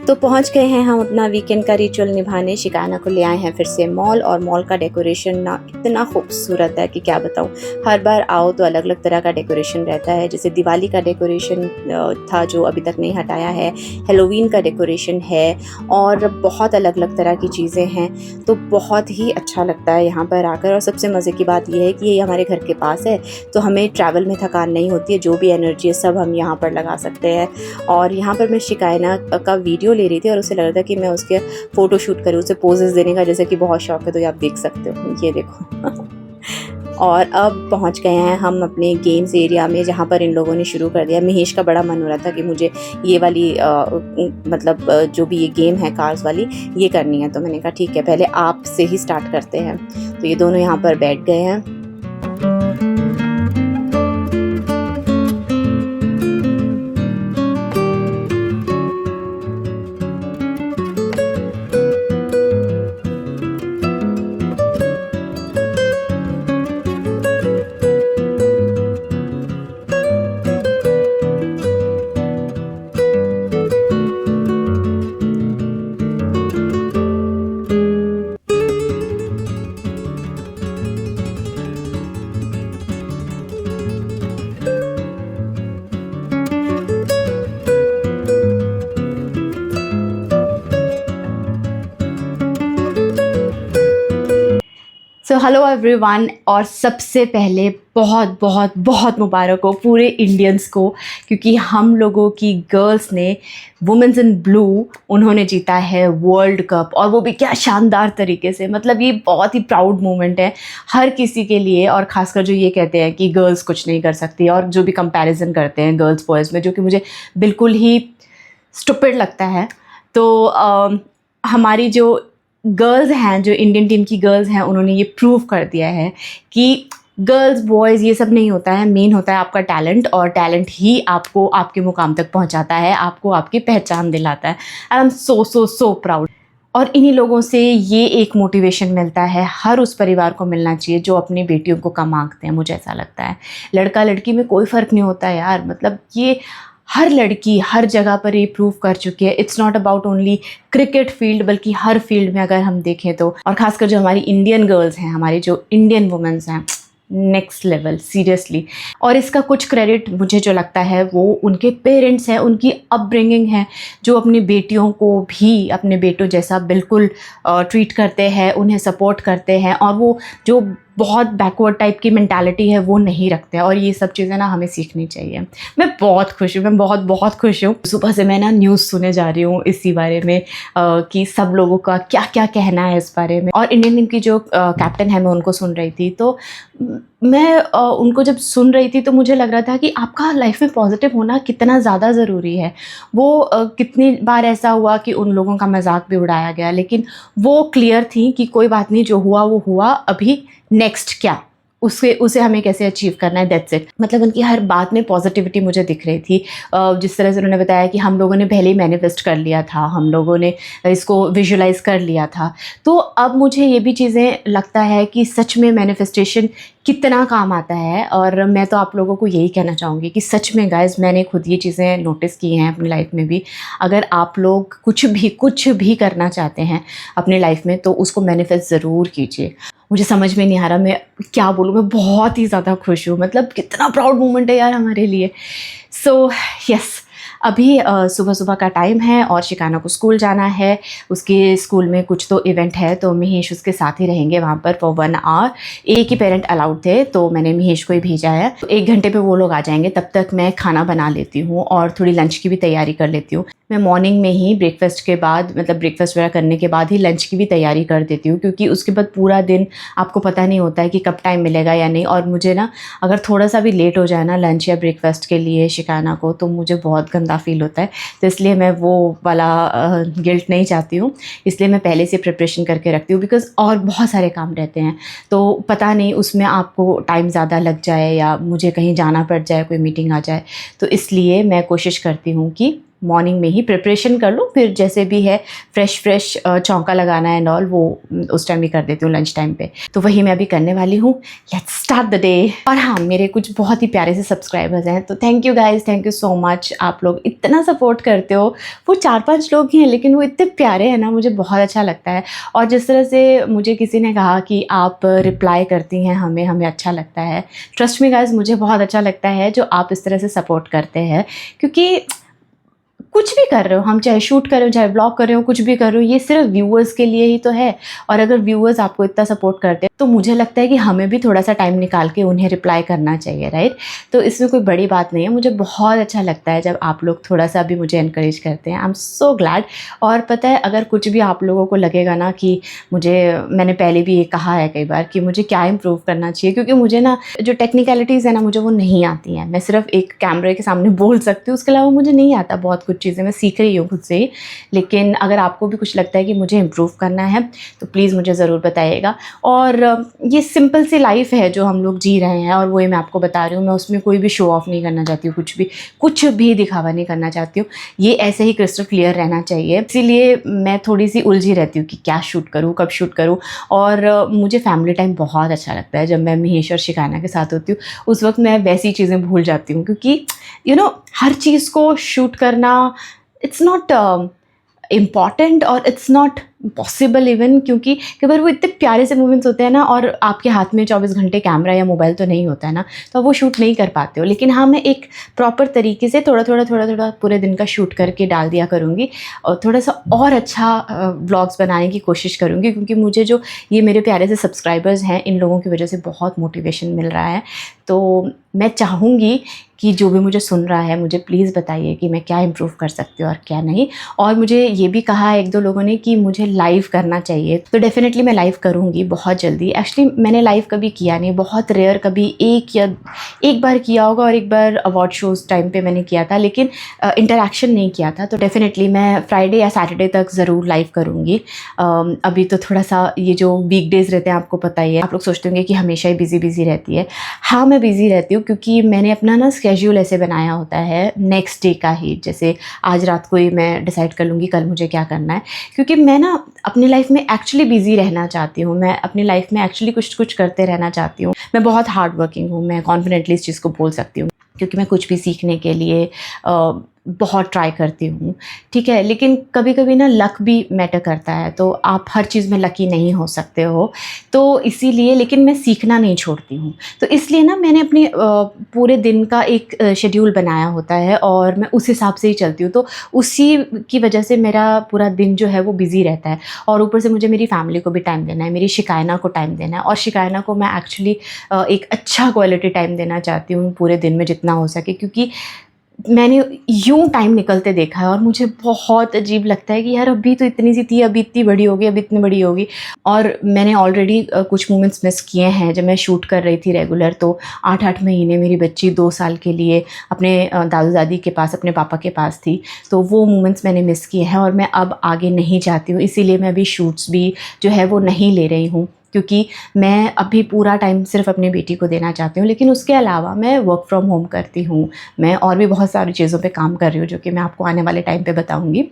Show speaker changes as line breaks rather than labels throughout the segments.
तो पहुंच गए हैं हम अपना वीकेंड का रिचुअल निभाने। शिकाना को ले आए हैं फिर से मॉल, और मॉल का डेकोरेशन ना इतना खूबसूरत है कि क्या बताऊं। हर बार आओ तो अलग अलग तरह का डेकोरेशन रहता है। जैसे दिवाली का डेकोरेशन था जो अभी तक नहीं हटाया है, हेलोवीन का डेकोरेशन है, और बहुत अलग अलग तरह की चीज़ें हैं। तो बहुत ही अच्छा लगता है यहाँ पर आकर। और सबसे मज़े की बात यह है कि ये हमारे घर के पास है, तो हमें ट्रैवल में थकान नहीं होती है। जो भी एनर्जी है सब हम यहाँ पर लगा सकते हैं। और यहाँ पर मैं शिकाना का वीडियो ले रही थी और उसे लग रहा था कि मैं उसके फ़ोटो शूट करूँ, उसे पोजेस देने का जैसे कि बहुत शौक है। तो ये आप देख सकते हो, ये देखो। और अब पहुंच गए हैं हम अपने गेम्स एरिया में, जहाँ पर इन लोगों ने शुरू कर दिया। महेश का बड़ा मन हो रहा था कि मुझे ये वाली जो भी ये गेम है कार्स वाली, ये करनी है। तो मैंने कहा ठीक है, पहले आप से ही स्टार्ट करते हैं। तो ये दोनों यहाँ पर बैठ गए हैं। सो हेलो एवरीवन, और सबसे पहले बहुत बहुत बहुत मुबारक हो पूरे इंडियंस को, क्योंकि हम लोगों की गर्ल्स ने वुमेन्स इन ब्लू उन्होंने जीता है वर्ल्ड कप, और वो भी क्या शानदार तरीके से। मतलब ये बहुत ही प्राउड मोमेंट है हर किसी के लिए, और ख़ासकर जो ये कहते हैं कि गर्ल्स कुछ नहीं कर सकती, और जो भी कंपैरिजन करते हैं गर्ल्स बॉयज़ में, जो कि मुझे बिल्कुल ही स्टुपिड लगता है। तो हमारी जो गर्ल्स हैं, जो इंडियन टीम की गर्ल्स हैं, उन्होंने ये प्रूव कर दिया है कि गर्ल्स बॉयज़ ये सब नहीं होता है। मेन होता है आपका टैलेंट, और टैलेंट ही आपको आपके मुकाम तक पहुंचाता है, आपको आपकी पहचान दिलाता है। I am so proud. और इन्हीं लोगों से ये एक मोटिवेशन मिलता है, हर उस परिवार को मिलना चाहिए जो अपनी बेटियों को कम आंकते हैं। मुझे ऐसा लगता है लड़का लड़की में कोई फ़र्क नहीं होता यार। मतलब ये हर लड़की हर जगह पर ये प्रूव कर चुकी है। It's not about only cricket field, बल्कि हर फील्ड में अगर हम देखें तो। और ख़ासकर जो हमारी इंडियन गर्ल्स हैं, हमारी जो इंडियन वुमेन्स हैं, नेक्स्ट लेवल सीरियसली। और इसका कुछ क्रेडिट मुझे जो लगता है वो उनके पेरेंट्स हैं, उनकी अपब्रिंगिंग है, जो अपनी बेटियों को भी अपने बेटों जैसा बिल्कुल ट्रीट करते हैं, उन्हें सपोर्ट करते हैं, और वो जो बहुत बैकवर्ड टाइप की मेंटालिटी है वो नहीं रखते हैं। और ये सब चीज़ें ना हमें सीखनी चाहिए। मैं बहुत खुश हूँ, मैं बहुत खुश हूँ। सुबह से मैं ना न्यूज़ सुने जा रही हूँ इसी बारे में कि सब लोगों का क्या क्या कहना है इस बारे में। और इंडियन टीम की जो कैप्टन है, मैं उनको सुन रही थी, तो मैं उनको जब सुन रही थी तो मुझे लग रहा था कि आपका लाइफ में पॉजिटिव होना कितना ज़्यादा ज़रूरी है। वो कितनी बार ऐसा हुआ कि उन लोगों का मजाक भी उड़ाया गया, लेकिन वो क्लियर थी कि कोई बात नहीं, जो हुआ वो हुआ, अभी नेक्स्ट क्या, उसे हमें कैसे अचीव करना है, दैट्स इट। मतलब उनकी हर बात में पॉजिटिविटी मुझे दिख रही थी। जिस तरह से उन्होंने बताया कि हम लोगों ने पहले ही मैनिफेस्ट कर लिया था, हम लोगों ने इसको विजुलाइज कर लिया था। तो अब मुझे ये भी चीज़ें लगता है कि सच में मैनिफेस्टेशन कितना काम आता है। और मैं तो आप लोगों को यही कहना चाहूँगी कि सच में गाइस, मैंने खुद ये चीज़ें नोटिस की हैं अपनी लाइफ में भी। अगर आप लोग कुछ भी करना चाहते हैं अपनी लाइफ में, तो उसको मैनिफेस्ट ज़रूर कीजिए। मुझे समझ में नहीं आ रहा मैं क्या बोलूँ। मैं बहुत ही ज़्यादा खुश हूँ। मतलब कितना प्राउड मोमेंट है यार हमारे लिए। सो यस, अभी सुबह सुबह का टाइम है और शिकाना को स्कूल जाना है। उसके स्कूल में कुछ तो इवेंट है, तो महेश उसके साथ ही रहेंगे वहाँ पर फॉर 1 आवर। एक ही पेरेंट अलाउड थे, तो मैंने महेश को ही भेजा है। तो 1 घंटे पे वो लोग आ जाएंगे। तब तक मैं खाना बना लेती हूँ और थोड़ी लंच की भी तैयारी कर लेती हूँ। मैं मॉर्निंग में ही ब्रेकफास्ट के बाद, मतलब ब्रेकफास्ट वगैरह करने के बाद ही लंच की भी तैयारी कर देती हूँ, क्योंकि उसके बाद पूरा दिन आपको पता नहीं होता है कि कब टाइम मिलेगा या नहीं। और मुझे ना अगर थोड़ा सा भी लेट हो जाए ना लंच या ब्रेकफास्ट के लिए शिकाना को, तो मुझे बहुत गंदा फील होता है। तो इसलिए मैं वो वाला गिल्ट नहीं चाहती हूँ। इसलिए मैं पहले से प्रिपरेशन करके रखती हूँ, बिकॉज़ और बहुत सारे काम रहते हैं, तो पता नहीं उसमें आपको टाइम ज़्यादा लग जाए या मुझे कहीं जाना पड़ जाए, कोई मीटिंग आ जाए। तो इसलिए मैं कोशिश करती हूँ कि मॉर्निंग में ही प्रिपरेशन कर लूँ, फिर जैसे भी है फ्रेश चौंका लगाना है एंड ऑल वो उस टाइम ही कर देती हूँ लंच टाइम पे। तो वही मैं अभी करने वाली हूँ। Let's start the day. और हाँ, मेरे कुछ बहुत ही प्यारे से सब्सक्राइबर्स हैं, तो thank you guys, thank you so much. आप लोग इतना सपोर्ट करते हो। वो 4-5 लोग ही हैं लेकिन वो इतने प्यारे हैं ना, मुझे बहुत अच्छा लगता है। और जिस तरह से मुझे किसी ने कहा कि आप रिप्लाई करती हैं हमें, हमें अच्छा लगता है। ट्रस्ट मी गाइज, मुझे बहुत अच्छा लगता है जो आप इस तरह से सपोर्ट करते हैं, क्योंकि कुछ भी कर रहे हो, हम चाहे शूट कर रहे हो, चाहे ब्लॉग कर रहे हो, कुछ भी कर रहे हो, ये सिर्फ व्यूअर्स के लिए ही तो है। और अगर व्यूअर्स आपको इतना सपोर्ट करते हैं तो मुझे लगता है कि हमें भी थोड़ा सा टाइम निकाल के उन्हें रिप्लाई करना चाहिए, राइट। तो इसमें कोई बड़ी बात नहीं है। मुझे बहुत अच्छा लगता है जब आप लोग थोड़ा सा भी मुझे इनकरेज करते हैं। I am so glad. और पता है, अगर कुछ भी आप लोगों को लगेगा ना कि मैंने पहले भी ये कहा है कई बार कि मुझे क्या इम्प्रूव करना चाहिए, क्योंकि मुझे ना जो टेक्निकलिटीज़ है ना, मुझे वो नहीं आती हैं। मैं सिर्फ एक कैमरे के सामने बोल सकती हूँ, उसके अलावा मुझे नहीं आता बहुत कुछ चीज़ें, मैं सीख रही हूँ खुद से ही। लेकिन अगर आपको भी कुछ लगता है कि मुझे इम्प्रूव करना है तो प्लीज़ मुझे ज़रूर बताइएगा। और ये सिंपल सी लाइफ है जो हम लोग जी रहे हैं, और वही मैं आपको बता रही हूँ। मैं उसमें कोई भी शो ऑफ नहीं करना चाहती हूँ, कुछ भी दिखावा नहीं करना चाहती हूँ। ये ऐसे ही क्रिस्टल क्लियर रहना चाहिए। इसीलिए मैं थोड़ी सी उलझी रहती हूँ कि क्या शूट करूँ, कब शूट करूँ। और मुझे फैमिली टाइम बहुत अच्छा लगता है। जब मैं महेश और शिकाना के साथ होती हूँ उस वक्त मैं वैसी चीज़ें भूल जाती हूँ, क्योंकि हर चीज़ को शूट करना इट्स नॉट इम्पॉर्टेंट और इट्स नॉट पॉसिबल इवन, क्योंकि कई बार वो इतने प्यारे से मोमेंट्स होते हैं ना, और आपके हाथ में 24 घंटे कैमरा या मोबाइल तो नहीं होता है ना, तो वो शूट नहीं कर पाते हो। लेकिन हाँ, मैं एक प्रॉपर तरीके से थोड़ा थोड़ा पूरे दिन का शूट करके डाल दिया करूँगी, और थोड़ा सा और अच्छा व्लॉग्स बनाने की कोशिश करूँगी, क्योंकि मुझे जो ये मेरे प्यारे से सब्सक्राइबर्स हैं, इन लोगों की वजह से बहुत मोटिवेशन मिल रहा है। तो मैं चाहूँगी कि जो भी मुझे सुन रहा है, मुझे प्लीज़ बताइए कि मैं क्या इम्प्रूव कर सकती हूँ और क्या नहीं। और मुझे ये भी कहा है 1-2 लोगों ने कि मुझे लाइव करना चाहिए, तो डेफ़िनेटली मैं लाइव करूँगी बहुत जल्दी। एक्चुअली मैंने लाइव कभी किया नहीं, बहुत रेयर, कभी एक बार किया होगा, और एक बार अवार्ड शोज़ टाइम पे मैंने किया था, लेकिन इंटरैक्शन नहीं किया था। तो डेफ़िनेटली मैं फ्राइडे या सैटरडे तक ज़रूर लाइव करूँगी। अभी तो थोड़ा सा ये जो वीकडेज़ रहते हैं, आपको पता ही है, आप लोग सोचते होंगे कि हमेशा ही बिज़ी रहती है। हाँ, मैं बिज़ी रहती हूँ, क्योंकि मैंने अपना ना स्केड्यूल ऐसे बनाया होता है नेक्स्ट डे का ही। जैसे आज रात को ही मैं डिसाइड कर लूँगी कल मुझे क्या करना है, क्योंकि मैं ना अपनी लाइफ में एक्चुअली बिज़ी रहना चाहती हूँ। मैं अपनी लाइफ में एक्चुअली कुछ करते रहना चाहती हूँ। मैं बहुत हार्ड वर्किंग हूँ, मैं कॉन्फिडेंटली इस चीज़ को बोल सकती हूँ, क्योंकि मैं कुछ भी सीखने के लिए बहुत ट्राई करती हूँ, ठीक है। लेकिन कभी कभी ना लक भी मैटर करता है, तो आप हर चीज़ में लकी नहीं हो सकते हो। तो इसीलिए, लेकिन मैं सीखना नहीं छोड़ती हूँ। तो इसलिए ना मैंने अपने पूरे दिन का एक शेड्यूल बनाया होता है, और मैं उस हिसाब से ही चलती हूँ। तो उसी की वजह से मेरा पूरा दिन जो है वो बिज़ी रहता है। और ऊपर से मुझे मेरी फैमिली को भी टाइम देना है, मेरी शिकायना को टाइम देना है। और शिकायना को मैं एक्चुअली एक अच्छा क्वालिटी टाइम देना चाहती हूँ पूरे दिन में जितना हो सके, क्योंकि मैंने यूँ टाइम निकलते देखा है और मुझे बहुत अजीब लगता है कि यार अभी तो इतनी सी थी, अभी इतनी बड़ी हो गई, अभी इतनी बड़ी होगी। और मैंने ऑलरेडी कुछ मोमेंट्स मिस किए हैं जब मैं शूट कर रही थी रेगुलर। तो 8-8 महीने मेरी बच्ची 2 साल के लिए अपने दादू दादी के पास, अपने पापा के पास थी। तो वो मोमेंट्स मैंने मिस किए हैं, और मैं अब आगे नहीं चाहती हूँ। इसीलिए मैं अभी शूट्स भी जो है वो नहीं ले रही हूँ, क्योंकि मैं अभी पूरा टाइम सिर्फ अपनी बेटी को देना चाहती हूँ। लेकिन उसके अलावा मैं वर्क फ्रॉम होम करती हूँ, मैं और भी बहुत सारी चीज़ों पे काम कर रही हूँ, जो कि मैं आपको आने वाले टाइम पे बताऊँगी।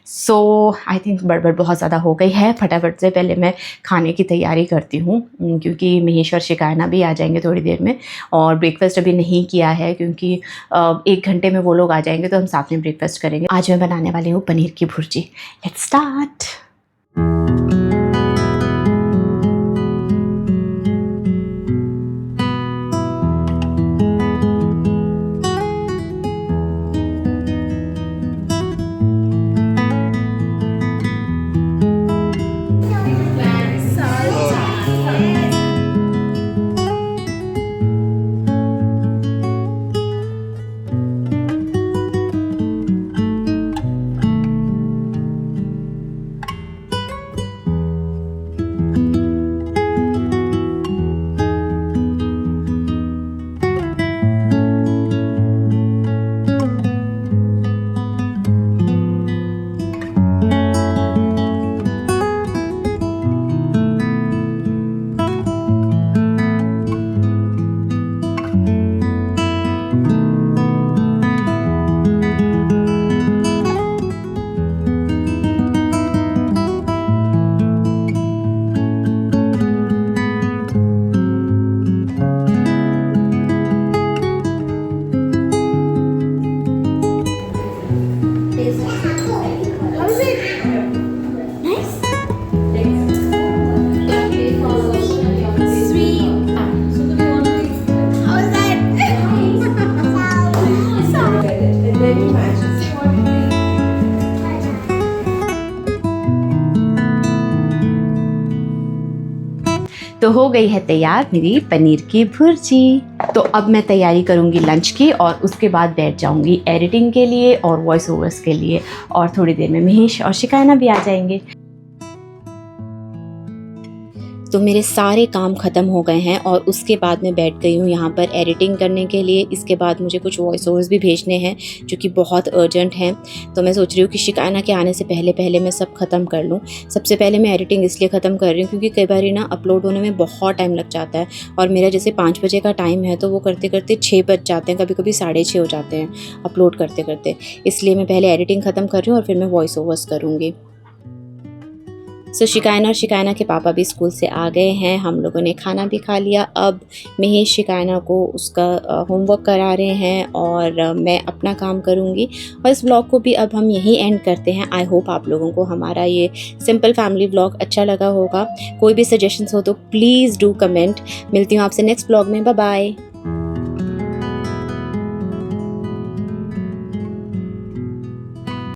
सो आई थिंक बड़बड़ बहुत ज़्यादा हो गई है। फटाफट से पहले मैं खाने की तैयारी करती हूँ, क्योंकि महेश और शिकायना भी आ जाएंगे थोड़ी देर में। और ब्रेकफास्ट अभी नहीं किया है, क्योंकि 1 घंटे में वो लोग आ जाएंगे, तो हम साथ में ब्रेकफास्ट करेंगे। आज मैं बनाने वाली हूँ पनीर की भुर्जी। Let's start. तो हो गई है तैयार मेरी पनीर की भुर्जी। तो अब मैं तैयारी करूँगी लंच की और उसके बाद बैठ जाऊँगी एडिटिंग के लिए और वॉइस ओवर्स के लिए, और थोड़ी देर में महेश और शिकायना भी आ जाएंगे। तो मेरे सारे काम ख़त्म हो गए हैं और उसके बाद मैं बैठ गई हूँ यहाँ पर एडिटिंग करने के लिए। इसके बाद मुझे कुछ वॉइस ओवर्स भी भेजने हैं जो कि बहुत अर्जेंट हैं। तो मैं सोच रही हूँ कि शिकायना के आने से पहले मैं सब ख़त्म कर लूँ। सबसे पहले मैं एडिटिंग इसलिए ख़त्म कर रही हूँ क्योंकि कई बार ना अपलोड होने में बहुत टाइम लग जाता है, और मेरा जैसे 5 बजे का टाइम है तो वो करते करते 6 बज जाते हैं, कभी कभी 6:30 हो जाते हैं अपलोड करते करते। इसलिए मैं पहले एडिटिंग ख़त्म कर रही हूँ और फिर मैं वॉइस ओवर्स करूँगी। सो शिकायना और शिकायना के पापा भी स्कूल से आ गए हैं, हम लोगों ने खाना भी खा लिया। अब महेश शिकायना को उसका होमवर्क करा रहे हैं और मैं अपना काम करूँगी। और इस व्लॉग को भी अब हम यहीं एंड करते हैं। आई होप आप लोगों को हमारा ये सिंपल फैमिली व्लॉग अच्छा लगा होगा। कोई भी सजेशंस हो तो प्लीज़ डू कमेंट। मिलती हूँ आपसे नेक्स्ट व्लॉग में। Bye bye.